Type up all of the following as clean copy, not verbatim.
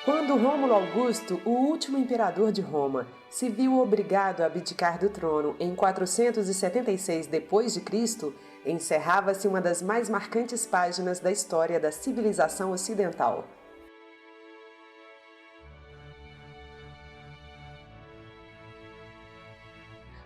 Quando Rômulo Augusto, o último imperador de Roma, se viu obrigado a abdicar do trono em 476 d.C., encerrava-se uma das mais marcantes páginas da história da civilização ocidental.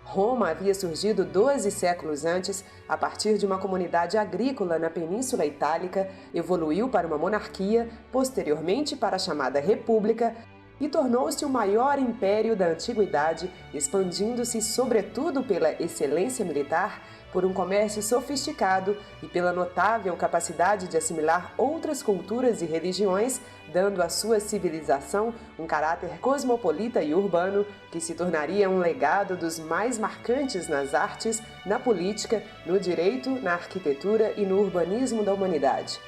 Roma havia surgido 12 séculos antes, a partir de uma comunidade agrícola na Península Itálica, evoluiu para uma monarquia, posteriormente para a chamada República, e tornou-se o maior império da antiguidade, expandindo-se sobretudo pela excelência militar, por um comércio sofisticado e pela notável capacidade de assimilar outras culturas e religiões, dando à sua civilização um caráter cosmopolita e urbano que se tornaria um legado dos mais marcantes nas artes, na política, no direito, na arquitetura e no urbanismo da humanidade.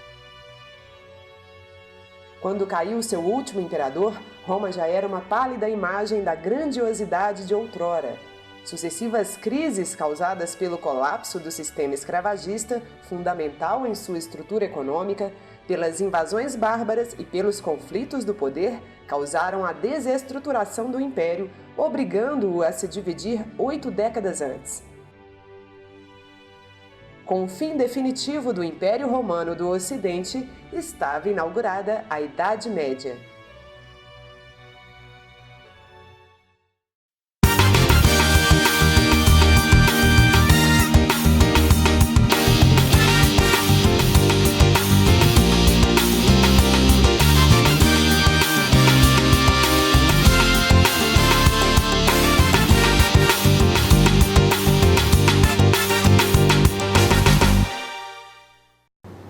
Quando caiu seu último imperador, Roma já era uma pálida imagem da grandiosidade de outrora. Sucessivas crises causadas pelo colapso do sistema escravagista, fundamental em sua estrutura econômica, pelas invasões bárbaras e pelos conflitos do poder, causaram a desestruturação do império, obrigando-o a se dividir 8 décadas antes. Com o fim definitivo do Império Romano do Ocidente, estava inaugurada a Idade Média.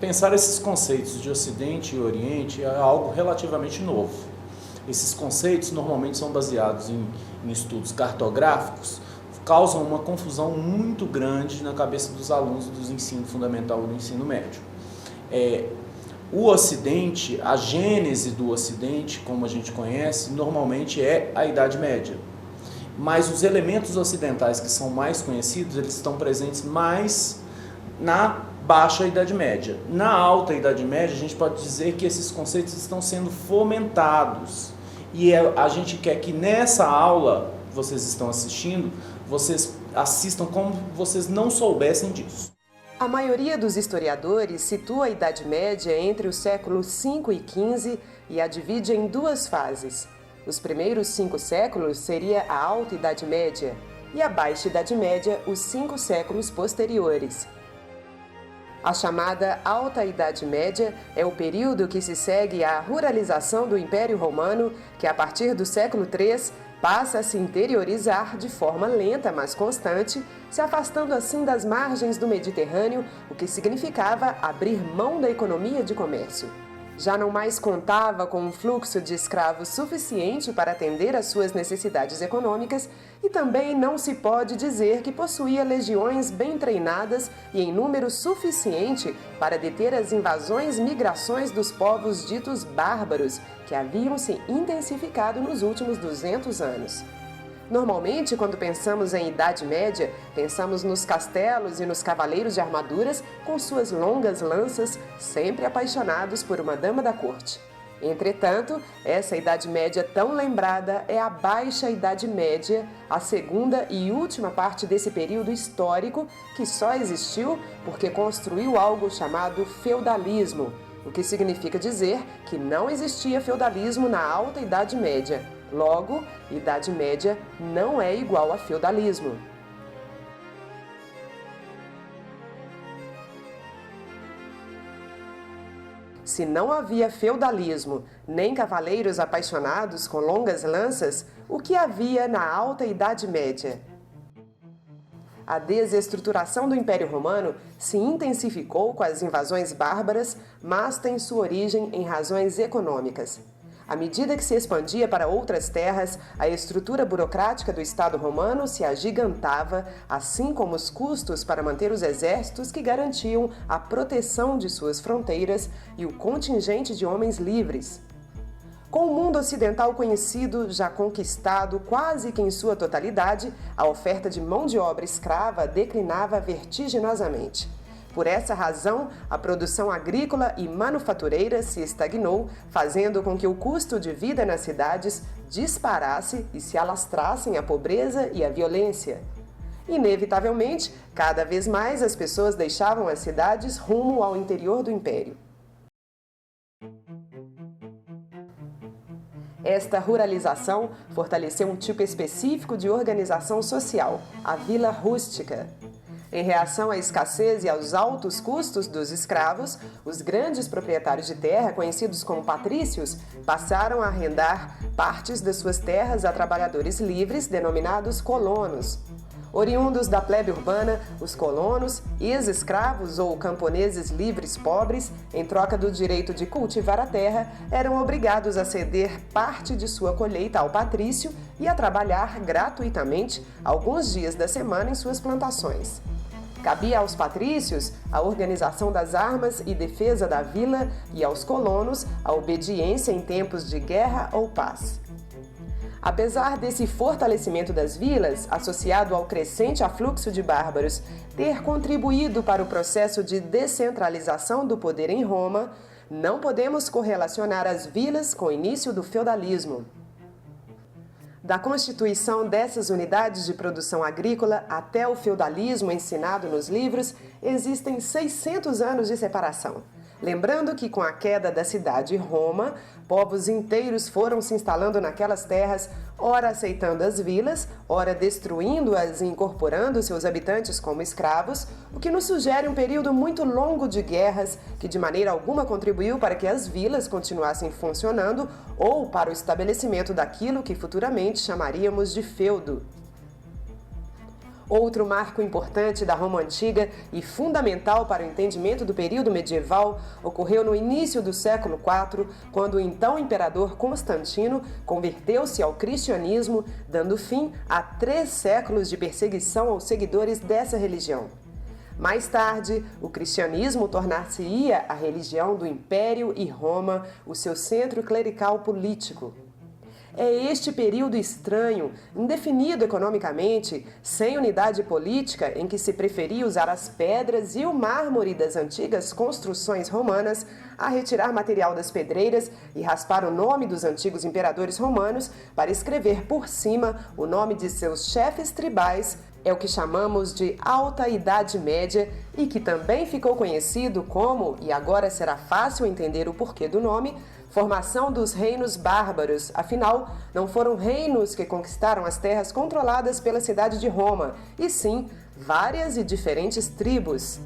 Pensar esses conceitos de Ocidente e Oriente é algo relativamente novo. Esses conceitos normalmente são baseados em estudos cartográficos, causam uma confusão muito grande na cabeça dos alunos do ensino fundamental e do ensino médio. O Ocidente, a gênese do Ocidente, como a gente conhece, normalmente é a Idade Média. Mas os elementos ocidentais que são mais conhecidos, eles estão presentes mais na Baixa Idade Média. Na Alta Idade Média, a gente pode dizer que esses conceitos estão sendo fomentados. E a gente quer que nessa aula, vocês estão assistindo, vocês assistam como vocês não soubessem disso. A maioria dos historiadores situa a Idade Média entre os séculos V e XV e a divide em 2 fases. Os primeiros 5 séculos seria a Alta Idade Média e a Baixa Idade Média os 5 séculos posteriores. A chamada Alta Idade Média é o período que se segue à ruralização do Império Romano, que a partir do século III passa a se interiorizar de forma lenta, mas constante, se afastando assim das margens do Mediterrâneo, o que significava abrir mão da economia de comércio. Já não mais contava com um fluxo de escravos suficiente para atender às suas necessidades econômicas e também não se pode dizer que possuía legiões bem treinadas e em número suficiente para deter as migrações dos povos ditos bárbaros, que haviam se intensificado nos últimos 200 anos. Normalmente, quando pensamos em Idade Média, pensamos nos castelos e nos cavaleiros de armaduras com suas longas lanças, sempre apaixonados por uma dama da corte. Entretanto, essa Idade Média tão lembrada é a Baixa Idade Média, a segunda e última parte desse período histórico que só existiu porque construiu algo chamado feudalismo, o que significa dizer que não existia feudalismo na Alta Idade Média. Logo, Idade Média não é igual a feudalismo. Se não havia feudalismo, nem cavaleiros apaixonados com longas lanças, o que havia na Alta Idade Média? A desestruturação do Império Romano se intensificou com as invasões bárbaras, mas tem sua origem em razões econômicas. À medida que se expandia para outras terras, a estrutura burocrática do Estado romano se agigantava, assim como os custos para manter os exércitos que garantiam a proteção de suas fronteiras e o contingente de homens livres. Com o mundo ocidental conhecido, já conquistado quase que em sua totalidade, a oferta de mão de obra escrava declinava vertiginosamente. Por essa razão, a produção agrícola e manufatureira se estagnou, fazendo com que o custo de vida nas cidades disparasse e se alastrassem a pobreza e a violência. Inevitavelmente, cada vez mais as pessoas deixavam as cidades rumo ao interior do império. Esta ruralização fortaleceu um tipo específico de organização social, a vila rústica. Em reação à escassez e aos altos custos dos escravos, os grandes proprietários de terra, conhecidos como patrícios, passaram a arrendar partes das suas terras a trabalhadores livres, denominados colonos. Oriundos da plebe urbana, os colonos, ex-escravos ou camponeses livres pobres, em troca do direito de cultivar a terra, eram obrigados a ceder parte de sua colheita ao patrício e a trabalhar gratuitamente alguns dias da semana em suas plantações. Cabia aos patrícios a organização das armas e defesa da vila e aos colonos a obediência em tempos de guerra ou paz. Apesar desse fortalecimento das vilas, associado ao crescente afluxo de bárbaros, ter contribuído para o processo de descentralização do poder em Roma, não podemos correlacionar as vilas com o início do feudalismo. Da constituição dessas unidades de produção agrícola até o feudalismo ensinado nos livros, existem 600 anos de separação. Lembrando que com a queda da cidade Roma, povos inteiros foram se instalando naquelas terras, ora aceitando as vilas, ora destruindo-as e incorporando seus habitantes como escravos, o que nos sugere um período muito longo de guerras que de maneira alguma contribuiu para que as vilas continuassem funcionando ou para o estabelecimento daquilo que futuramente chamaríamos de feudo. Outro marco importante da Roma Antiga e fundamental para o entendimento do período medieval ocorreu no início do século IV, quando o então imperador Constantino converteu-se ao cristianismo, dando fim a 3 séculos de perseguição aos seguidores dessa religião. Mais tarde, o cristianismo tornar-se-ia a religião do Império e Roma, o seu centro clerical político. É este período estranho, indefinido economicamente, sem unidade política, em que se preferia usar as pedras e o mármore das antigas construções romanas, a retirar material das pedreiras e raspar o nome dos antigos imperadores romanos para escrever por cima o nome de seus chefes tribais, é o que chamamos de Alta Idade Média e que também ficou conhecido como, e agora será fácil entender o porquê do nome, formação dos reinos bárbaros. Afinal, não foram reinos que conquistaram as terras controladas pela cidade de Roma, e sim várias e diferentes tribos.